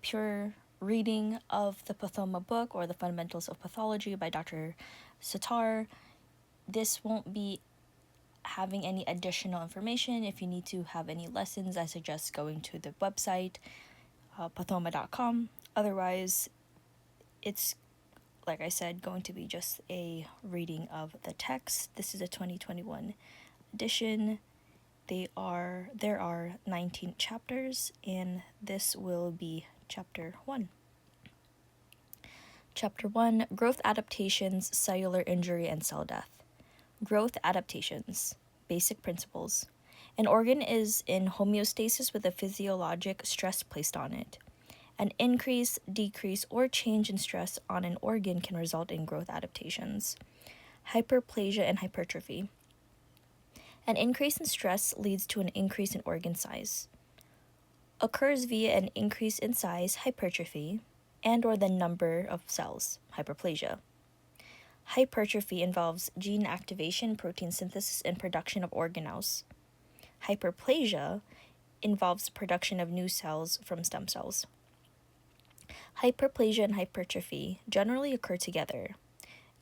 pure reading of the Pathoma book or the Fundamentals of Pathology by Dr. Sattar. This won't be having any additional information. If you need to have any lessons, I suggest going to the website, pathoma.com. Otherwise, it's, like I said, going to be just a reading of the text. This is a 2021 edition. There are 19 chapters, and this will be chapter 1. Chapter 1, Growth Adaptations, Cellular Injury and Cell Death. Growth adaptations. Basic principles. An organ is in homeostasis with a physiologic stress placed on it. An increase, decrease, or change in stress on an organ can result in growth adaptations. Hyperplasia and hypertrophy. An increase in stress leads to an increase in organ size. Occurs via an increase in size, hypertrophy, and or the number of cells, hyperplasia. Hypertrophy involves gene activation, protein synthesis, and production of organelles. Hyperplasia involves production of new cells from stem cells. Hyperplasia and hypertrophy generally occur together,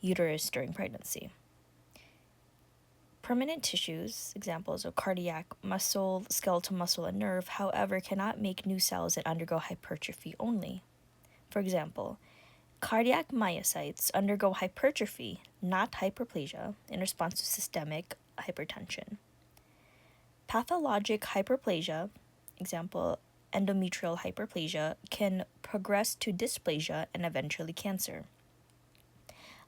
uterus during pregnancy. Permanent tissues, examples of cardiac, muscle, skeletal muscle, and nerve, however, cannot make new cells that undergo hypertrophy only. For example, cardiac myocytes undergo hypertrophy, not hyperplasia, in response to systemic hypertension. Pathologic hyperplasia, example, endometrial hyperplasia, can progress to dysplasia and eventually cancer.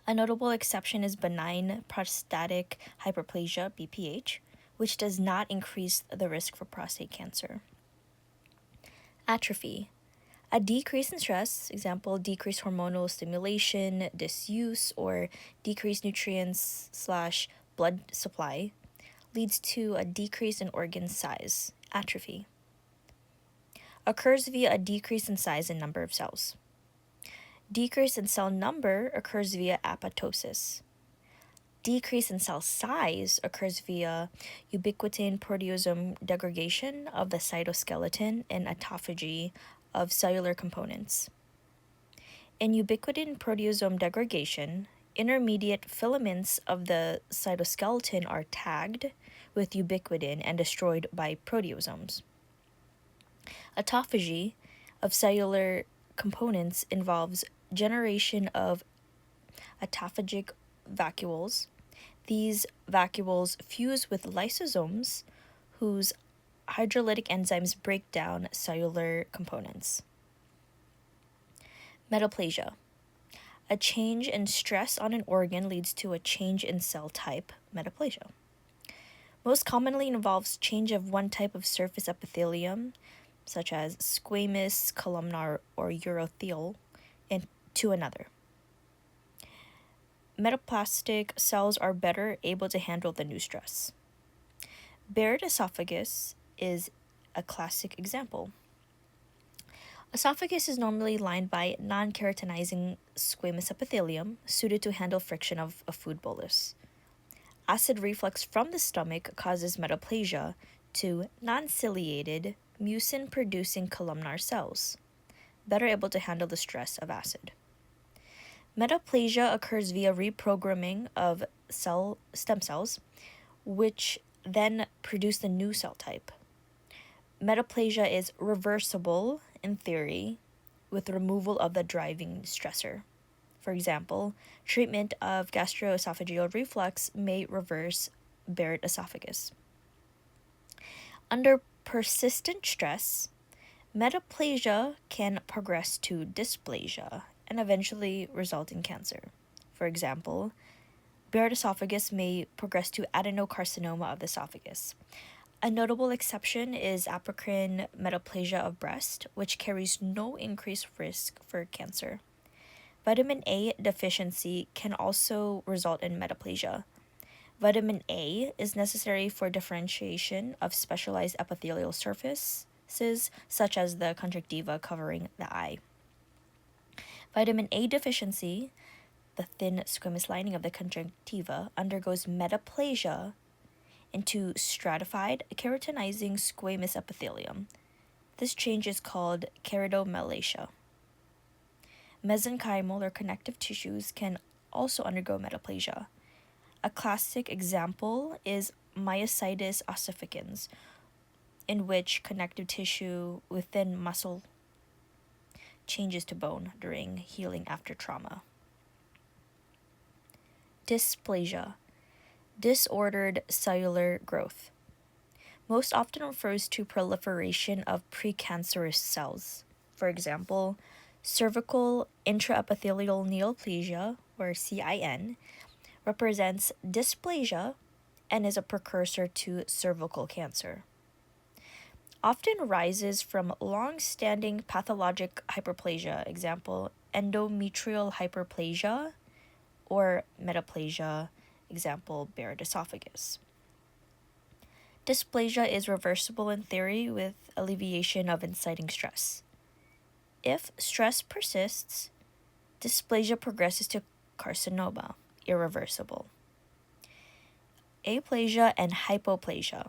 A notable exception is benign prostatic hyperplasia, BPH, which does not increase the risk for prostate cancer. Atrophy. A decrease in stress, example, decreased hormonal stimulation, disuse, or decreased nutrients/blood supply, leads to a decrease in organ size, atrophy. Occurs via a decrease in size and number of cells. Decrease in cell number occurs via apoptosis. Decrease in cell size occurs via ubiquitin proteasome degradation of the cytoskeleton and autophagy of cellular components. In ubiquitin proteasome degradation, intermediate filaments of the cytoskeleton are tagged with ubiquitin and destroyed by proteasomes. Autophagy of cellular components involves generation of autophagic vacuoles. These vacuoles fuse with lysosomes whose hydrolytic enzymes break down cellular components. Metaplasia. A change in stress on an organ leads to a change in cell type, metaplasia. Most commonly involves change of one type of surface epithelium, such as squamous, columnar, or urothelial, to another. Metaplastic cells are better able to handle the new stress. Bared esophagus is a classic example. Esophagus is normally lined by non-keratinizing squamous epithelium suited to handle friction of a food bolus. Acid reflux from the stomach causes metaplasia to non-ciliated, mucin-producing columnar cells, better able to handle the stress of acid. Metaplasia occurs via reprogramming of stem cells, which then produce the new cell type. Metaplasia is reversible in theory with removal of the driving stressor. For example, treatment of gastroesophageal reflux may reverse Barrett esophagus. Under persistent stress, metaplasia can progress to dysplasia and eventually result in cancer. For example, Barrett esophagus may progress to adenocarcinoma of the esophagus. A notable exception is apocrine metaplasia of breast, which carries no increased risk for cancer. Vitamin A deficiency can also result in metaplasia. Vitamin A is necessary for differentiation of specialized epithelial surfaces, such as the conjunctiva covering the eye. Vitamin A deficiency, the thin squamous lining of the conjunctiva, undergoes metaplasia into stratified keratinizing squamous epithelium. This change is called keratomalacia. Mesenchymal or connective tissues can also undergo metaplasia. A classic example is myositis ossificans, in which connective tissue within muscle changes to bone during healing after trauma. Dysplasia, disordered cellular growth, most often refers to proliferation of precancerous cells. For example, cervical intraepithelial neoplasia, or CIN, represents dysplasia and is a precursor to cervical cancer. Often arises from long-standing pathologic hyperplasia, example, endometrial hyperplasia, or metaplasia, example, Barrett esophagus. Dysplasia is reversible in theory with alleviation of inciting stress. If stress persists, dysplasia progresses to carcinoma, irreversible. Aplasia and hypoplasia.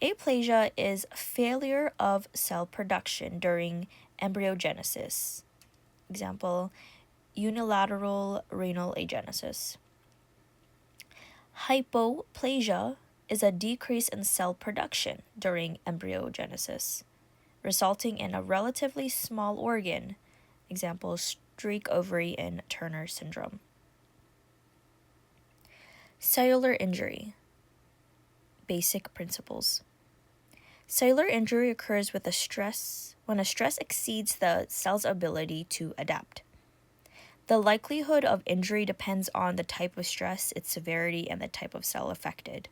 Aplasia is failure of cell production during embryogenesis. Example, unilateral renal agenesis. Hypoplasia is a decrease in cell production during embryogenesis, resulting in a relatively small organ. Example, streak ovary in Turner syndrome. Cellular injury. Basic principles. Cellular injury occurs when a stress exceeds the cell's ability to adapt. The likelihood of injury depends on the type of stress, its severity, and the type of cell affected.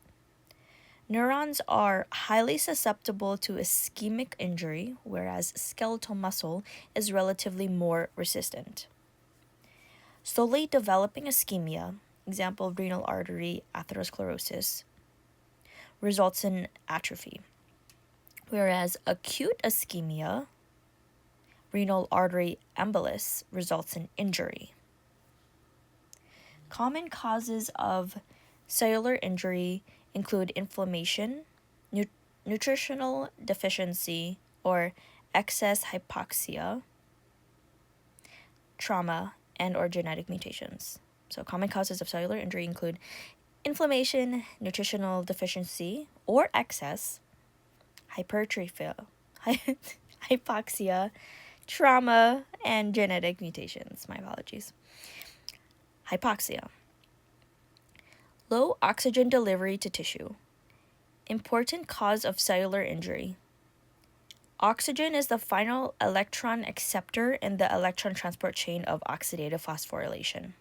Neurons are highly susceptible to ischemic injury, whereas skeletal muscle is relatively more resistant. Slowly developing ischemia, example renal artery atherosclerosis, results in atrophy, whereas acute ischemia, renal artery embolus, results in injury. Common causes of cellular injury include inflammation, nutritional deficiency or excess hypoxia, trauma, and or genetic mutations. So common causes of cellular injury include inflammation, nutritional deficiency or excess, hypertrophy, hypoxia, trauma, and genetic mutations. My apologies. Hypoxia. Low oxygen delivery to tissue. Important cause of cellular injury. Oxygen is the final electron acceptor in the electron transport chain of oxidative phosphorylation.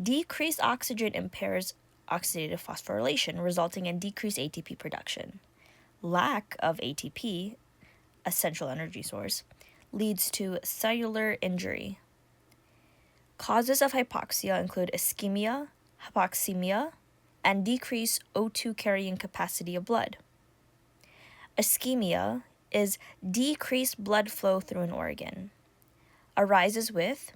Decreased oxygen impairs oxidative phosphorylation, resulting in decreased ATP production. Lack of ATP, a central energy source, leads to cellular injury. Causes of hypoxia include ischemia, hypoxemia, and decreased O2 carrying capacity of blood. Ischemia is decreased blood flow through an organ. Arises with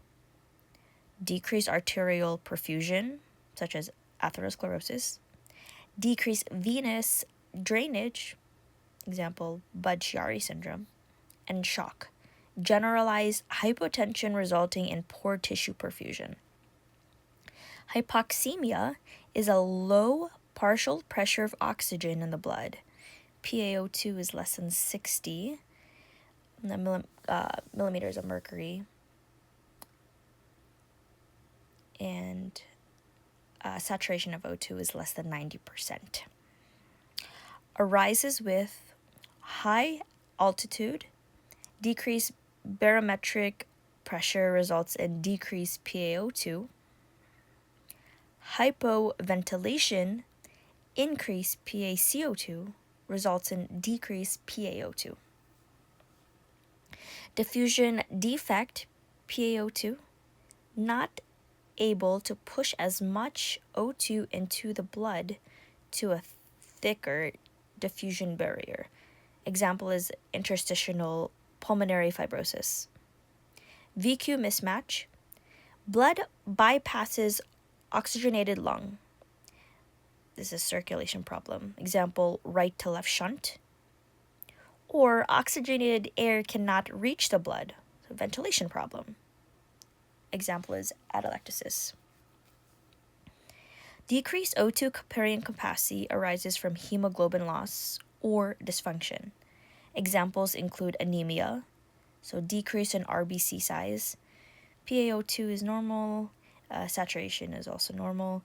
decreased arterial perfusion, such as atherosclerosis, decreased venous drainage, example, Budd-Chiari syndrome, and shock, generalized hypotension resulting in poor tissue perfusion. Hypoxemia is a low partial pressure of oxygen in the blood. PaO2 is less than 60 millimeters of mercury, and saturation of O2 is less than 90%. Arises with high altitude, decreased barometric pressure results in decreased PaO2. Hypoventilation, increased PaCO2, results in decreased PaO2. Diffusion defect, PaO2, not able to push as much O2 into the blood to a thicker diffusion barrier. Example is interstitial pulmonary fibrosis. VQ mismatch, blood bypasses oxygenated lung. This is a circulation problem. Example, right to left shunt. Or oxygenated air cannot reach the blood, so ventilation problem. Example is atelectasis. Decreased O2 carrying capacity arises from hemoglobin loss or dysfunction. Examples include anemia, so decrease in RBC size. PaO2 is normal, saturation is also normal.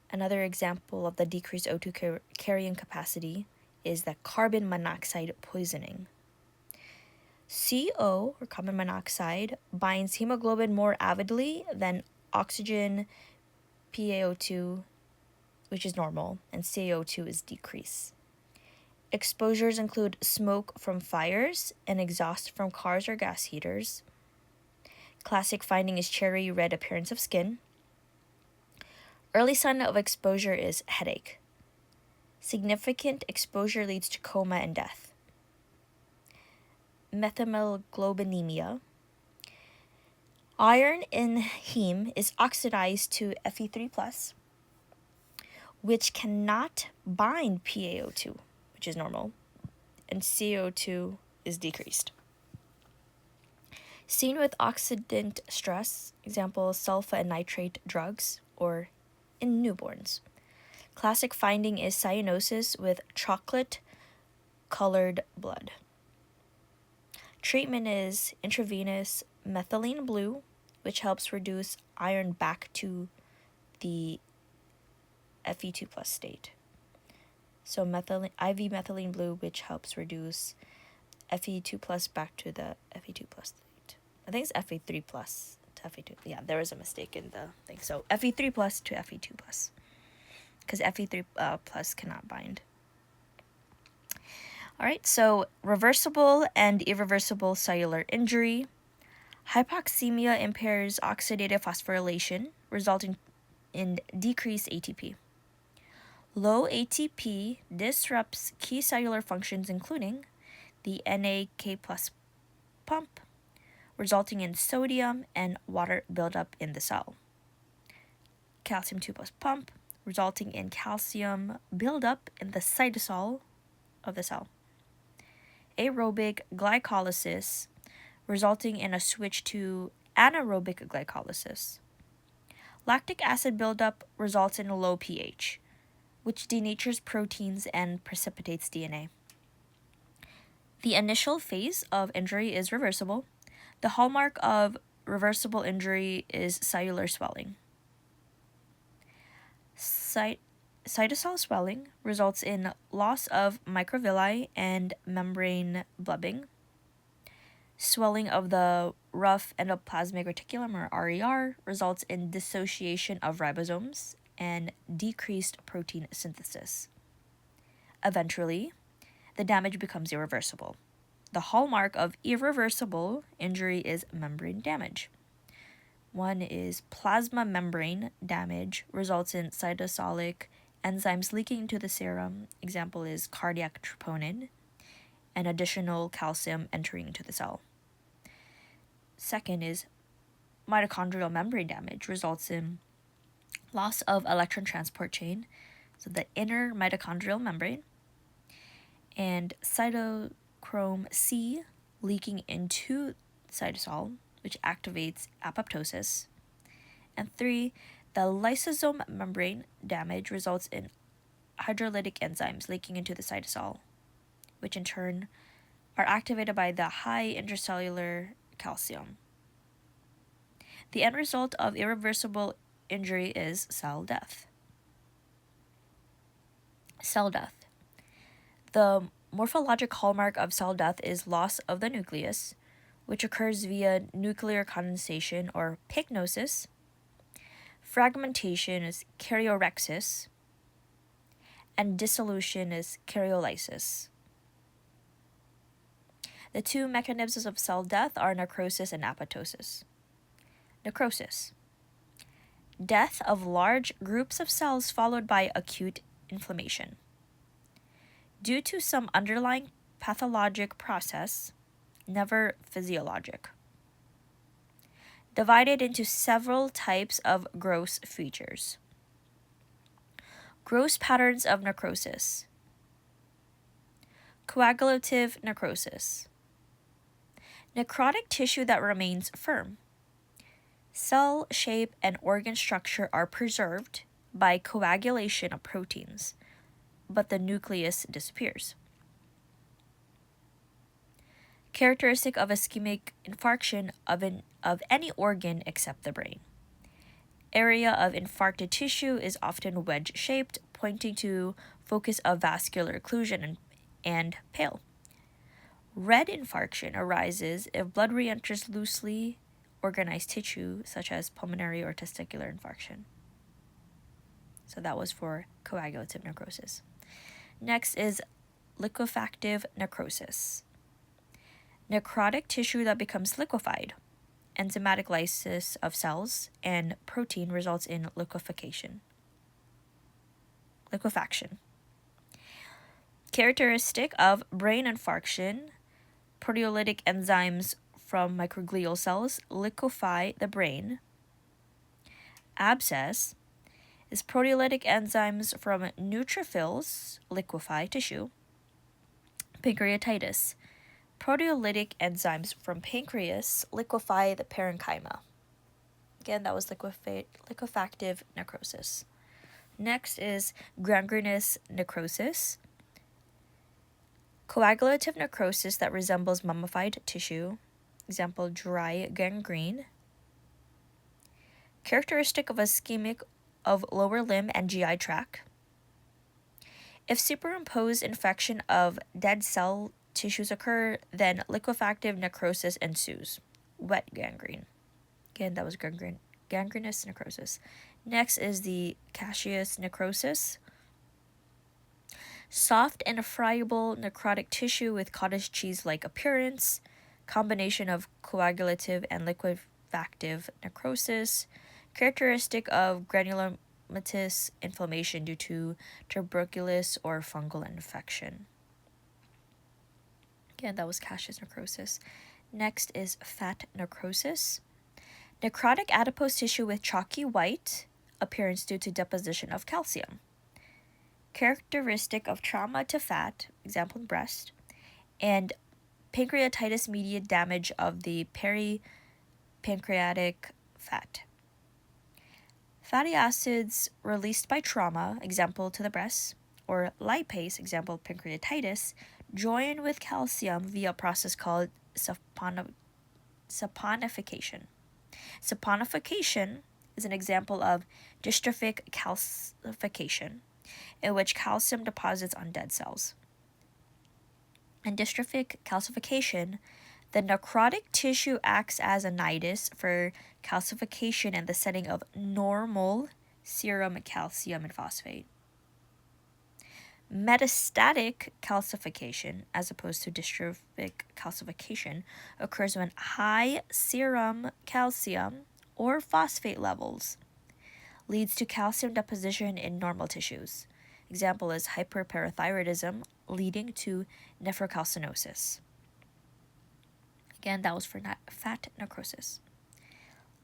Another example of the decreased O2 carrying capacity is the carbon monoxide poisoning. CO, or carbon monoxide, binds hemoglobin more avidly than oxygen. PaO2, which is normal, and CO2 is decreased. Exposures include smoke from fires and exhaust from cars or gas heaters. Classic finding is cherry red appearance of skin. Early sign of exposure is headache. Significant exposure leads to coma and death. Methemoglobinemia. Iron in heme is oxidized to Fe3+, which cannot bind PaO2, which is normal, and CO2 is decreased. Seen with oxidant stress, example sulfa and nitrate drugs, or in newborns. Classic finding is cyanosis with chocolate-colored blood. Treatment is intravenous methylene blue, which helps reduce iron back to the Fe2+ state. So IV methylene blue, which helps reduce Fe2+ back to the Fe2+ state. I think it's Fe3+ to Fe2. Yeah, there was a mistake in the thing. So Fe3+ to Fe2+, because Fe3+ cannot bind. All right, so reversible and irreversible cellular injury. Hypoxemia impairs oxidative phosphorylation, resulting in decreased ATP. Low ATP disrupts key cellular functions, including the NAK+ pump, resulting in sodium and water buildup in the cell. Calcium 2+ pump, resulting in calcium buildup in the cytosol of the cell. Aerobic glycolysis, resulting in a switch to anaerobic glycolysis. Lactic acid buildup results in a low pH, which denatures proteins and precipitates DNA. The initial phase of injury is reversible. The hallmark of reversible injury is cellular swelling. Cytosol swelling results in loss of microvilli and membrane blubbing. Swelling of the rough endoplasmic reticulum, or RER, results in dissociation of ribosomes and decreased protein synthesis. Eventually, the damage becomes irreversible. The hallmark of irreversible injury is membrane damage. One is plasma membrane damage, results in cytosolic enzymes leaking into the serum. Example is cardiac troponin, and additional calcium entering into the cell. Second is mitochondrial membrane damage, results in loss of electron transport chain, so the inner mitochondrial membrane, and cytochrome C leaking into cytosol, which activates apoptosis. And 3, the lysosome membrane damage results in hydrolytic enzymes leaking into the cytosol, which in turn are activated by the high intracellular calcium. The end result of irreversible injury is cell death. Cell death. The morphologic hallmark of cell death is loss of the nucleus, which occurs via nuclear condensation or pyknosis. Fragmentation is karyorrhexis, and dissolution is karyolysis. The two mechanisms of cell death are necrosis and apoptosis. Necrosis. Death of large groups of cells followed by acute inflammation. Due to some underlying pathologic process, never physiologic. Divided into several types of gross features. Gross patterns of necrosis. Coagulative necrosis. Necrotic tissue that remains firm. Cell shape and organ structure are preserved by coagulation of proteins, but the nucleus disappears. Characteristic of ischemic infarction of any organ except the brain. Area of infarcted tissue is often wedge-shaped, pointing to focus of vascular occlusion and pale. Red infarction arises if blood re-enters loosely organized tissue, such as pulmonary or testicular infarction. So that was for coagulative necrosis. Next is liquefactive necrosis. Necrotic tissue that becomes liquefied. Enzymatic lysis of cells and protein results in liquefaction. Characteristic of brain infarction, proteolytic enzymes from microglial cells liquefy the brain. Abscess is proteolytic enzymes from neutrophils liquefy tissue. Pancreatitis, proteolytic enzymes from pancreas liquefy the parenchyma. Again, that was liquefactive necrosis. Next is gangrenous necrosis. Coagulative necrosis that resembles mummified tissue. Example, dry gangrene. Characteristic of ischemic of lower limb and GI tract. If superimposed infection of dead cell tissues occur, then liquefactive necrosis ensues. Wet gangrene. Again, that was gangrenous necrosis. Next is the caseous necrosis. Soft and friable necrotic tissue with cottage cheese-like appearance. Combination of coagulative and liquefactive necrosis. Characteristic of granulomatous inflammation due to tuberculosis or fungal infection. Again, that was caseous necrosis. Next is fat necrosis. Necrotic adipose tissue with chalky white appearance due to deposition of calcium. Characteristic of trauma to fat, example breast, and pancreatitis-mediated damage of the peripancreatic fat. Fatty acids released by trauma, example to the breast, or lipase, example pancreatitis, join with calcium via a process called saponification. Saponification is an example of dystrophic calcification, in which calcium deposits on dead cells. In dystrophic calcification, the necrotic tissue acts as a nidus for calcification in the setting of normal serum calcium and phosphate. Metastatic calcification, as opposed to dystrophic calcification, occurs when high serum calcium or phosphate levels leads to calcium deposition in normal tissues. Example is hyperparathyroidism leading to nephrocalcinosis. Again, that was for fat necrosis.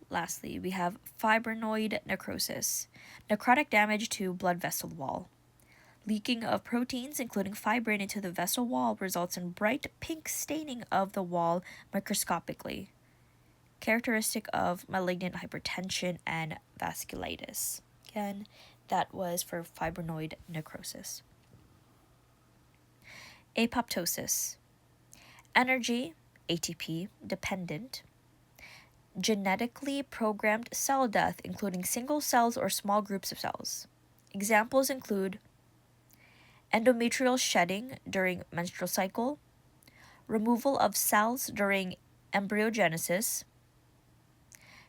Lastly, we have fibrinoid necrosis, necrotic damage to blood vessel wall. Leaking of proteins, including fibrin, into the vessel wall results in bright pink staining of the wall microscopically. Characteristic of malignant hypertension and vasculitis. Again, that was for fibrinoid necrosis. Apoptosis. Energy, ATP, dependent. Genetically programmed cell death, including single cells or small groups of cells. Examples include endometrial shedding during menstrual cycle, removal of cells during embryogenesis,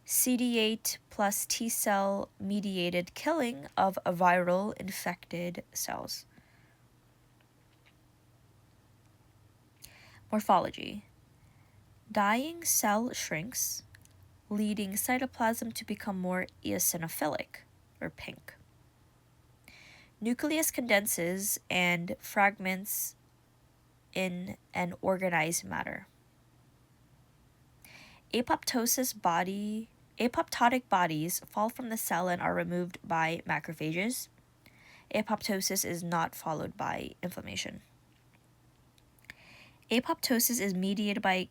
CD8 plus T cell mediated killing of viral infected cells. Morphology. Dying cell shrinks, leading cytoplasm to become more eosinophilic, or pink. Nucleus condenses and fragments in an organized matter. Apoptotic bodies fall from the cell and are removed by macrophages. Apoptosis is not followed by inflammation. Apoptosis is mediated by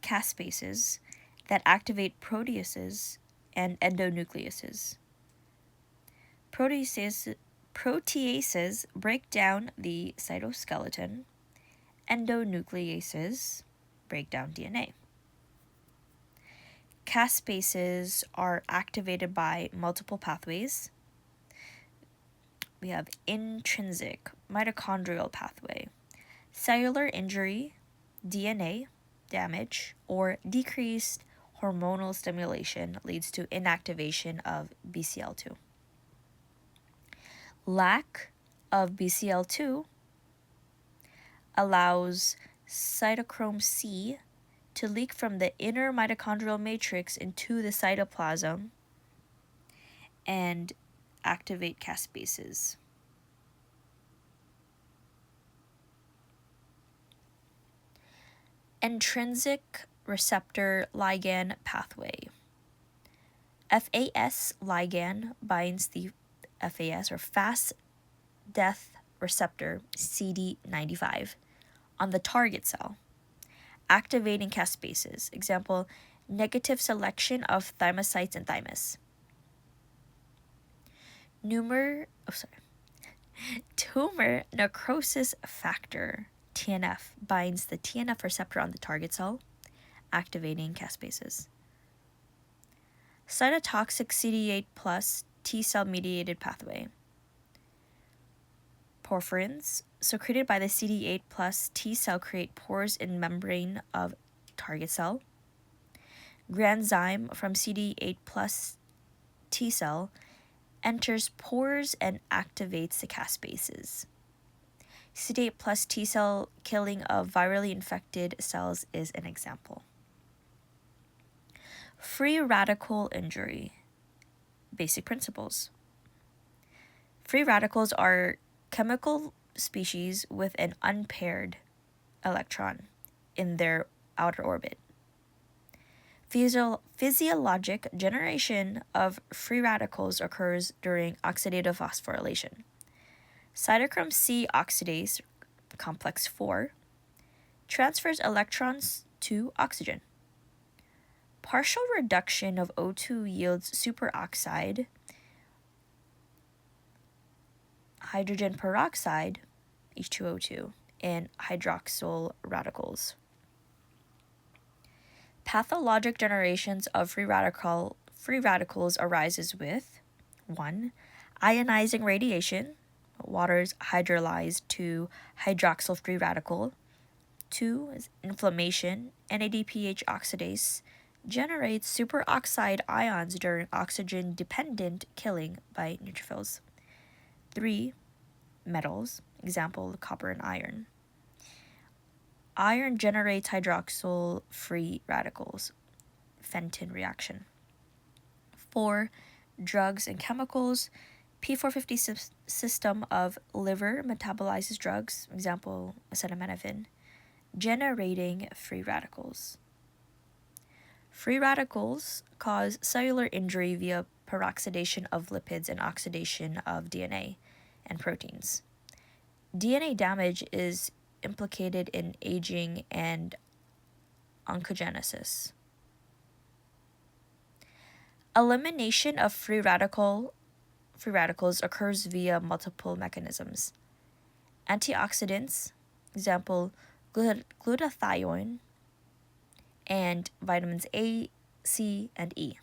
caspases that activate proteases and endonucleases. Proteases break down the cytoskeleton. Endonucleases break down DNA. Caspases are activated by multiple pathways. We have intrinsic mitochondrial pathway, cellular injury, DNA damage, or decreased hormonal stimulation leads to inactivation of BCL2. Lack of BCL2 allows cytochrome C to leak from the inner mitochondrial matrix into the cytoplasm and activate caspases. Intrinsic receptor ligand pathway. FAS ligand binds the FAS or fast death receptor CD95 on the target cell, activating caspases. Example, negative selection of thymocytes and thymus. Tumor necrosis factor, TNF, binds the TNF receptor on the target cell, activating caspases. Cytotoxic CD8 plus T cell mediated pathway. Porphyrins secreted by the CD8 plus T cell create pores in membrane of target cell. Granzyme from CD8 plus T cell enters pores and activates the caspases. CD8 plus T cell killing of virally infected cells is an example. Free radical injury. Basic principles. Free radicals are chemical species with an unpaired electron in their outer orbit. Physiologic generation of free radicals occurs during oxidative phosphorylation. Cytochrome C oxidase, complex 4, transfers electrons to oxygen. Partial reduction of O2 yields superoxide, hydrogen peroxide, H2O2, and hydroxyl radicals. Pathologic generations of free radicals arises with 1. Ionizing radiation, water is hydrolyzed to hydroxyl free radical. 2 is inflammation, NADPH oxidase generates superoxide ions during oxygen-dependent killing by neutrophils. 3. Metals, example copper and iron. Iron generates hydroxyl free radicals, Fenton reaction. 4. Drugs and chemicals. P450 system of liver metabolizes drugs, example acetaminophen, generating free radicals. Free radicals cause cellular injury via peroxidation of lipids and oxidation of DNA and proteins. DNA damage is implicated in aging and oncogenesis. Elimination of free radicals occurs via multiple mechanisms. Antioxidants, example glutathione, and vitamins A, C, and E.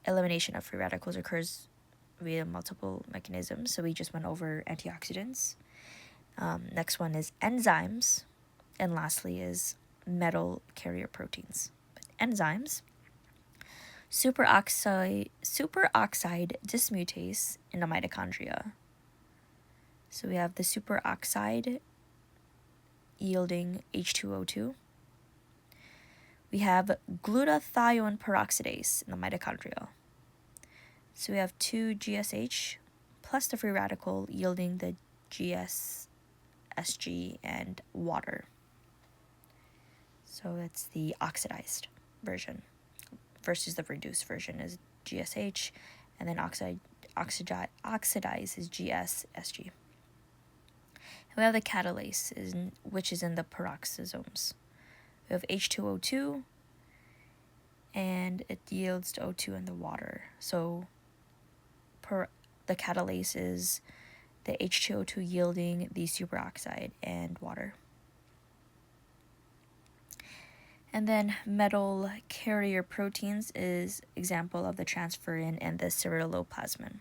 Elimination of free radicals occurs via multiple mechanisms, so we just went over antioxidants. Next one is enzymes, and lastly is metal carrier proteins. But enzymes, superoxide dismutase in the mitochondria. So we have the superoxide yielding H2O2. We have glutathione peroxidase in the mitochondria. So we have 2 GSH plus the free radical yielding the GSSG and water. So that's the oxidized version versus the reduced version is GSH, and then oxidized is GSSG. And we have the catalase, which is in the peroxisomes. We have H2O2, and it yields to O2 in the water. So the catalase is the H2O2 yielding the superoxide and water. And then metal carrier proteins is example of the transferrin and the ceruloplasmin.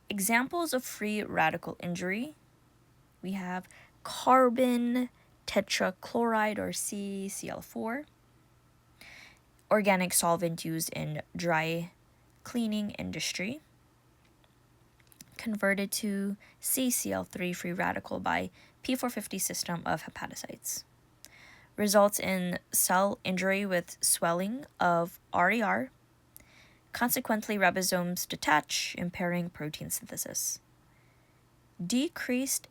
Examples of free radical injury, we have carbon tetrachloride or CCl4, organic solvent used in dry cleaning industry, converted to CCl3 free radical by P450 system of hepatocytes. Results in cell injury with swelling of RER. Consequently, ribosomes detach, impairing protein synthesis. Decreased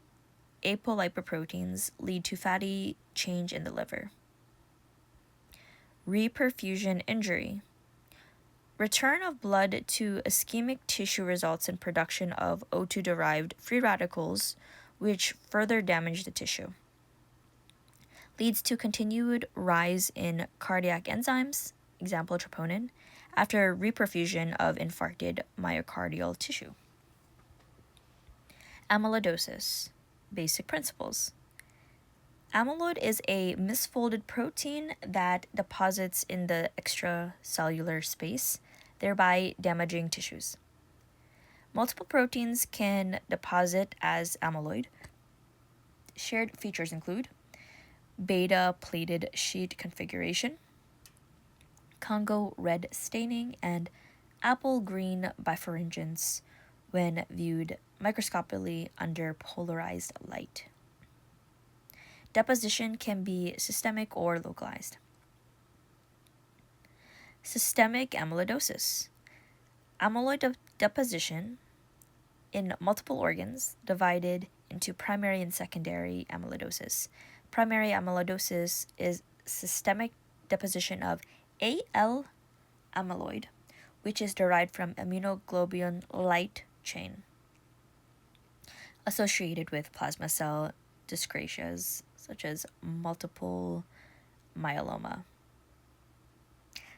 apolipoproteins lead to fatty change in the liver. Reperfusion injury. Return of blood to ischemic tissue results in production of O2-derived free radicals, which further damage the tissue. Leads to continued rise in cardiac enzymes, example troponin, after reperfusion of infarcted myocardial tissue. Amyloidosis. Basic principles. Amyloid is a misfolded protein that deposits in the extracellular space, thereby damaging tissues. Multiple proteins can deposit as amyloid. Shared features include beta plated sheet configuration, Congo red staining, and apple green bifurcance when viewed microscopically under polarized light. Deposition can be systemic or localized. Systemic amyloidosis. Amyloid deposition in multiple organs divided into primary and secondary amyloidosis. Primary amyloidosis is systemic deposition of AL amyloid, which is derived from immunoglobulin light chain, associated with plasma cell dyscrasias such as multiple myeloma.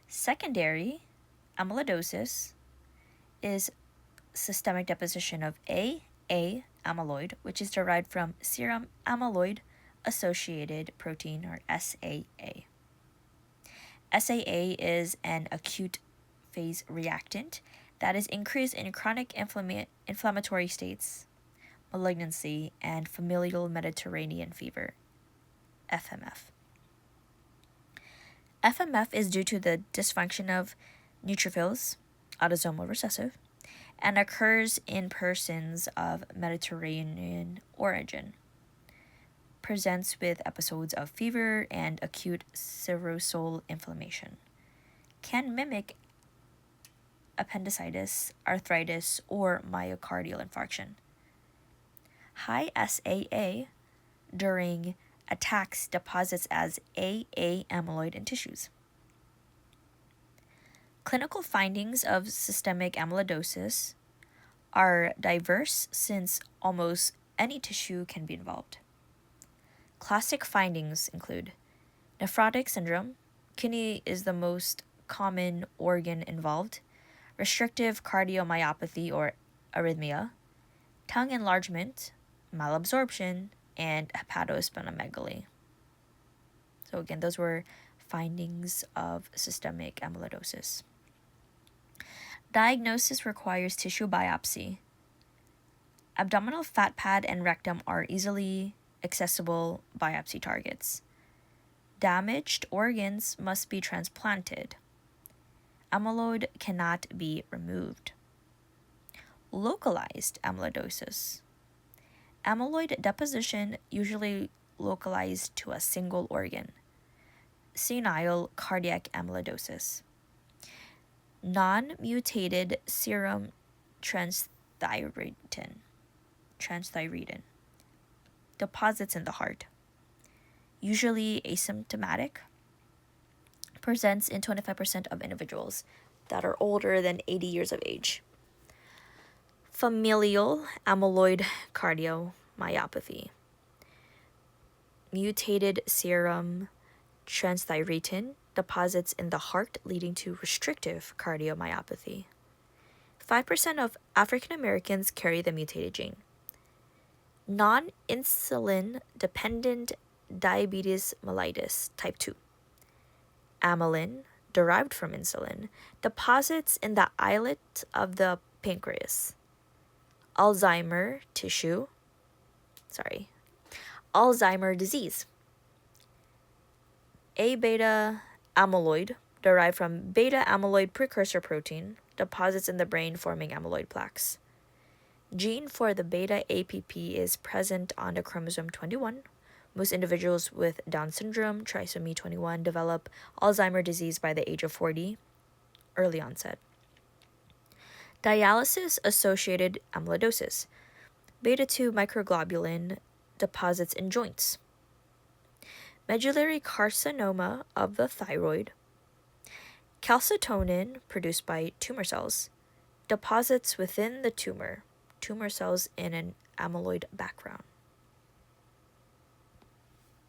Secondary amyloidosis is systemic deposition of AA amyloid, which is derived from serum amyloid associated protein, or SAA. SAA is an acute phase reactant that is increased in chronic inflammatory states, malignancy, and familial Mediterranean fever, FMF. FMF is due to the dysfunction of neutrophils, autosomal recessive, and occurs in persons of Mediterranean origin. Presents with episodes of fever and acute serosal inflammation. Can mimic appendicitis, arthritis, or myocardial infarction. High SAA during attacks deposits as AA amyloid in tissues. Clinical findings of systemic amyloidosis are diverse since almost any tissue can be involved. Classic findings include nephrotic syndrome, kidney is the most common organ involved, restrictive cardiomyopathy or arrhythmia, tongue enlargement, malabsorption, and hepatosplenomegaly. So again, those were findings of systemic amyloidosis. Diagnosis requires tissue biopsy. Abdominal fat pad and rectum are easily accessible biopsy targets. Damaged organs must be transplanted. Amyloid cannot be removed. Localized amyloidosis. Amyloid deposition usually localized to a single organ. Senile cardiac amyloidosis. Non-mutated serum transthyretin deposits in the heart. Usually asymptomatic. Presents in 25% of individuals that are older than 80 years of age. Familial amyloid cardiomyopathy. myopathy. Mutated serum transthyretin deposits in the heart, leading to restrictive cardiomyopathy. 5% of African Americans carry the mutated gene. Non-insulin dependent diabetes mellitus type 2. Amylin, derived from insulin, deposits in the islet of the pancreas. Alzheimer disease. A-beta amyloid, derived from beta amyloid precursor protein, deposits in the brain forming amyloid plaques. Gene for the beta APP is present on the chromosome 21. Most individuals with Down syndrome, trisomy 21, develop Alzheimer's disease by the age of 40, early onset. Dialysis-associated amyloidosis. Beta-2 microglobulin deposits in joints. Medullary carcinoma of the thyroid. Calcitonin, produced by tumor cells, deposits within the tumor cells in an amyloid background.